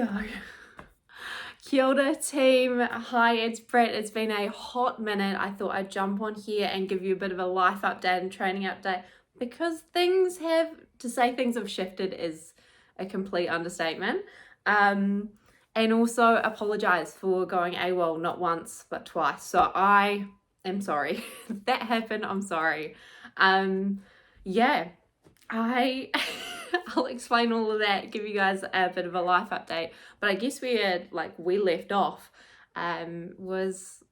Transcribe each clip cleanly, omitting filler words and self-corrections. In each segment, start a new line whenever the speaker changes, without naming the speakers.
go. Kia ora team, hi, it's Brett. It's been a hot minute. I thought I'd jump on here and give you a bit of a life update and training update because things have shifted is a complete understatement. And also apologize for going AWOL not once but twice. So I am sorry. That happened. I'm sorry. Yeah, I'll explain all of that, give you guys a bit of a life update. But I guess we left off was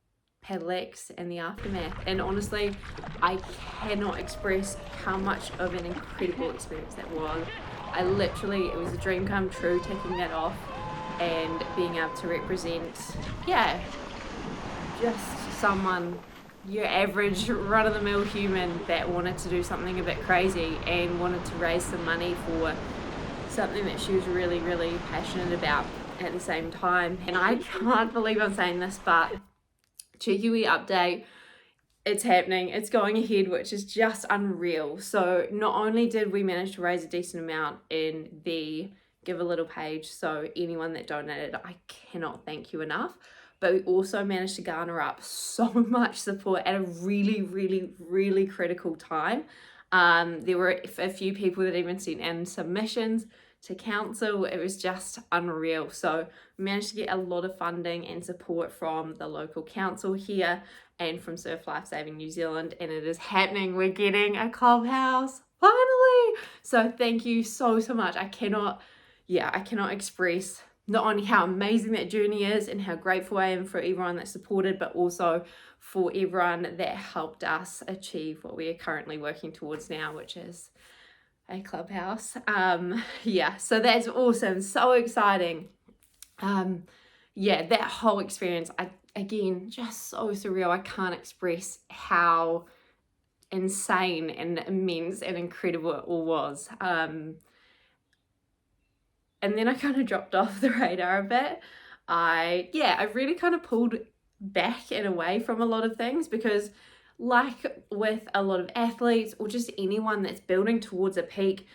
Pedalecs and the aftermath. And honestly, I cannot express how much of an incredible experience that was. It was a dream come true taking that off and being able to represent, just someone, your average run-of-the-mill human that wanted to do something a bit crazy and wanted to raise some money for something that she was really, really passionate about at the same time. And I can't believe I'm saying this, but cheeky wee update, it's happening, it's going ahead, which is just unreal. So not only did we manage to raise a decent amount in the Give a Little page, so anyone that donated, I cannot thank you enough, but we also managed to garner up so much support at a really, really, really critical time. There were a few people that even sent in submissions to council. It was just unreal. So we managed to get a lot of funding and support from the local council here and from Surf Life Saving New Zealand, and it is happening. We're getting a clubhouse, finally. So thank you so much. I cannot express not only how amazing that journey is and how grateful I am for everyone that supported, but also for everyone that helped us achieve what we are currently working towards now, which is a clubhouse. So that's awesome. So exciting. That whole experience, again, just so surreal. I can't express how insane and immense and incredible it all was. And then I kind of dropped off the radar a bit. I really kind of pulled back and away from a lot of things because, like with a lot of athletes or just anyone that's building towards a peak,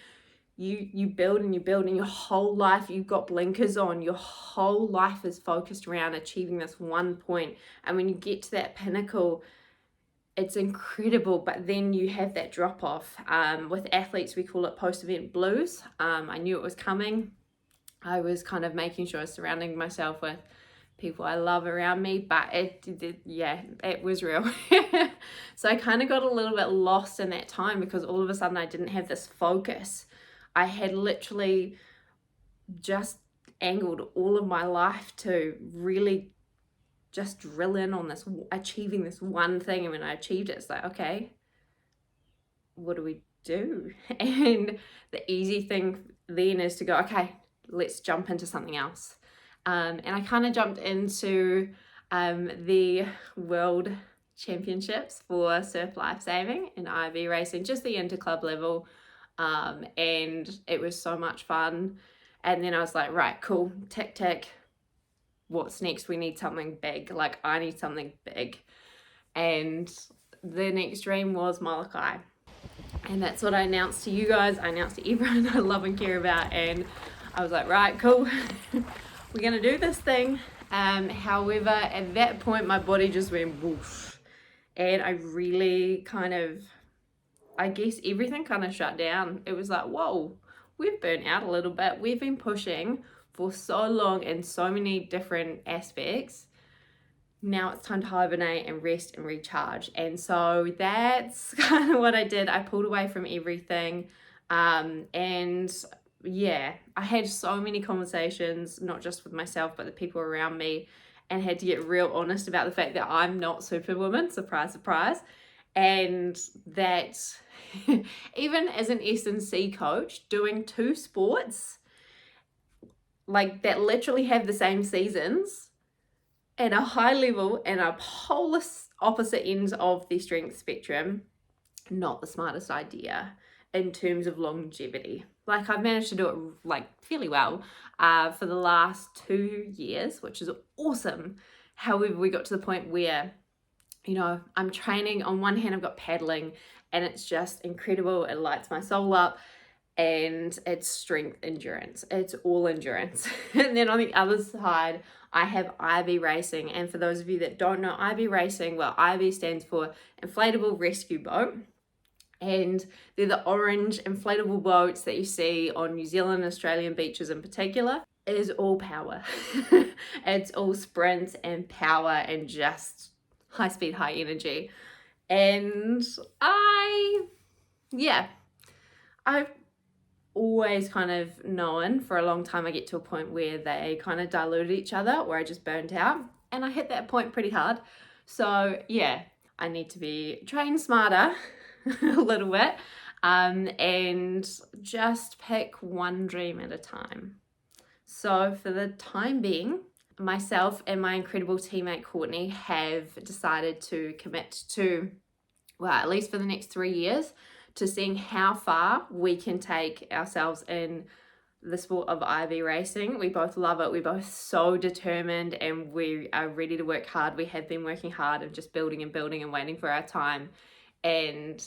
you build and you build, and your whole life you've got blinkers on. Your whole life is focused around achieving this one point. And when you get to that pinnacle, it's incredible, but then you have that drop off. With athletes, we call it post-event blues. I knew it was coming. I was kind of making sure I was surrounding myself with people I love around me, but it was real. So I kind of got a little bit lost in that time because all of a sudden I didn't have this focus. I had literally just angled all of my life to really just drill in on this, achieving this one thing. And when I achieved it, it's like, okay, what do we do? And the easy thing then is to go, okay, let's jump into something else. And I kind of jumped into the World Championships for Surf Life Saving and IV racing, just the interclub level. And it was so much fun. And then I was like, right, cool, tick, what's next? We need something big. Like, I need something big. And the next dream was Molokai. And that's what I announced to you guys. I announced to everyone I love and care about. And I was like, right, cool. We're going to do this thing. However, at that point, my body just went whoosh. And I really everything kind of shut down. It was like, whoa, we've burnt out a little bit. We've been pushing for so long in so many different aspects. Now it's time to hibernate and rest and recharge. And so that's kind of what I did. I pulled away from everything. I had so many conversations, not just with myself, but the people around me, and had to get real honest about the fact that I'm not Superwoman, surprise, surprise. And that even as an S&C coach, doing two sports, like that literally have the same seasons at a high level and a polar opposite ends of the strength spectrum, not the smartest idea in terms of longevity. Like, I've managed to do it fairly well for the last 2 years, which is awesome. However, we got to the point where, I'm training. On one hand, I've got paddling and it's just incredible. It lights my soul up. and it's strength endurance. It's all endurance. And then on the other side, I have IB racing. And for those of you that don't know IB racing, well, IB stands for Inflatable Rescue Boat. And they're the orange inflatable boats that you see on New Zealand and Australian beaches in particular. It is all power. It's all sprints and power and just high speed, high energy. And I've always kind of known for a long time I get to a point where they kind of diluted each other, where I just burnt out, and I hit that point pretty hard. So yeah, I need to be trained smarter a little bit, and just pick one dream at a time. So for the time being, myself and my incredible teammate Courtney have decided to commit to, well, at least for the next 3 years, to seeing how far we can take ourselves in the sport of IB racing. We both love it. We're both so determined, and we are ready to work hard. We have been working hard and just building and building and waiting for our time. And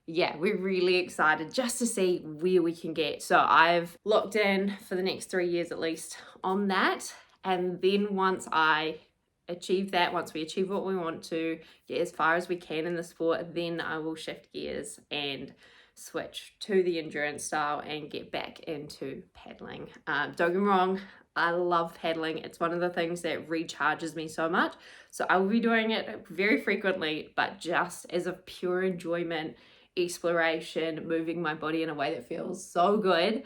yeah, we're really excited just to see where we can get. So I've locked in for the next 3 years at least on that. And then once I achieve that, once we achieve what we want to, get as far as we can in the sport, then I will shift gears and switch to the endurance style and get back into paddling. Don't get me wrong, I love paddling. It's one of the things that recharges me so much. So I will be doing it very frequently, but just as a pure enjoyment, exploration, moving my body in a way that feels so good.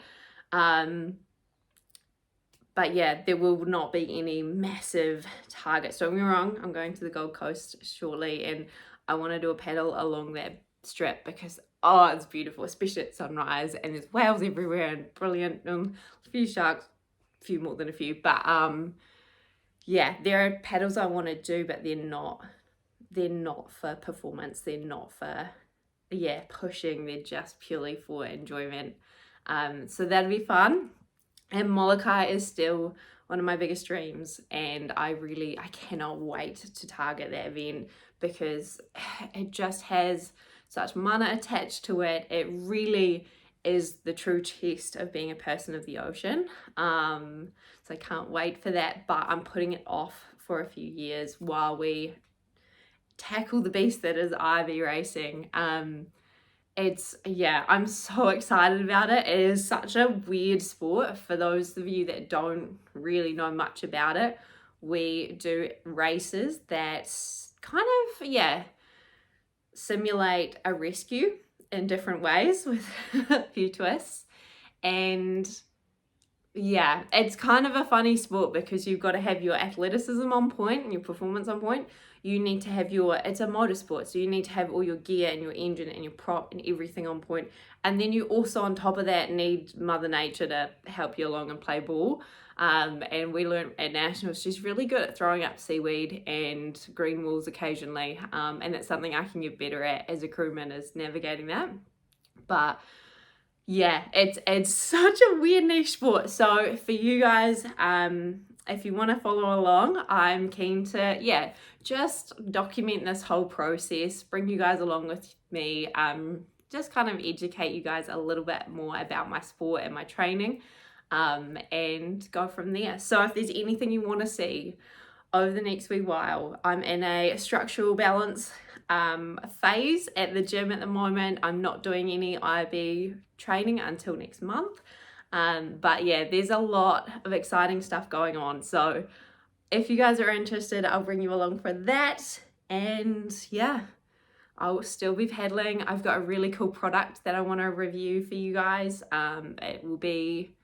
But yeah, there will not be any massive targets. Don't get me wrong, I'm going to the Gold Coast shortly, and I want to do a paddle along that strip because, oh, it's beautiful, especially at sunrise, and there's whales everywhere and brilliant, a few sharks, a few more than a few. But yeah, there are paddles I want to do, but they're not for performance. They're not for, pushing. They're just purely for enjoyment. So that'll be fun. And Molokai is still one of my biggest dreams, and I cannot wait to target that event because it just has such mana attached to it. It really is the true test of being a person of the ocean. So I can't wait for that, but I'm putting it off for a few years while we tackle the beast that is IB racing. I'm so excited about it. It is such a weird sport. For those of you that don't really know much about it, we do races that kind of, simulate a rescue in different ways with a few twists. And yeah, it's kind of a funny sport because you've got to have your athleticism on point and your performance on point. You need to have it's a motorsport, so you need to have all your gear and your engine and your prop and everything on point. And then you also, on top of that, need Mother Nature to help you along and play ball. And we learned at Nationals, she's really good at throwing up seaweed and green walls occasionally. And that's something I can get better at as a crewman, is navigating that. But yeah, it's such a weird niche sport. So for you guys, if you want to follow along, I'm keen to, just document this whole process, bring you guys along with me, just kind of educate you guys a little bit more about my sport and my training, and go from there. So if there's anything you want to see over the next wee while, I'm in a structural balance phase at the gym at the moment. I'm not doing any IB training until next month. But yeah, there's a lot of exciting stuff going on. So if you guys are interested, I'll bring you along for that. And yeah, I'll still be paddling. I've got a really cool product that I want to review for you guys. It will be,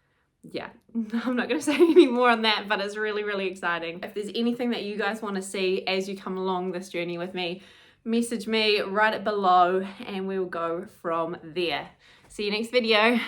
I'm not going to say any more on that, but it's really, really exciting. If there's anything that you guys want to see as you come along this journey with me, message me, write it below, and we'll go from there. See you next video.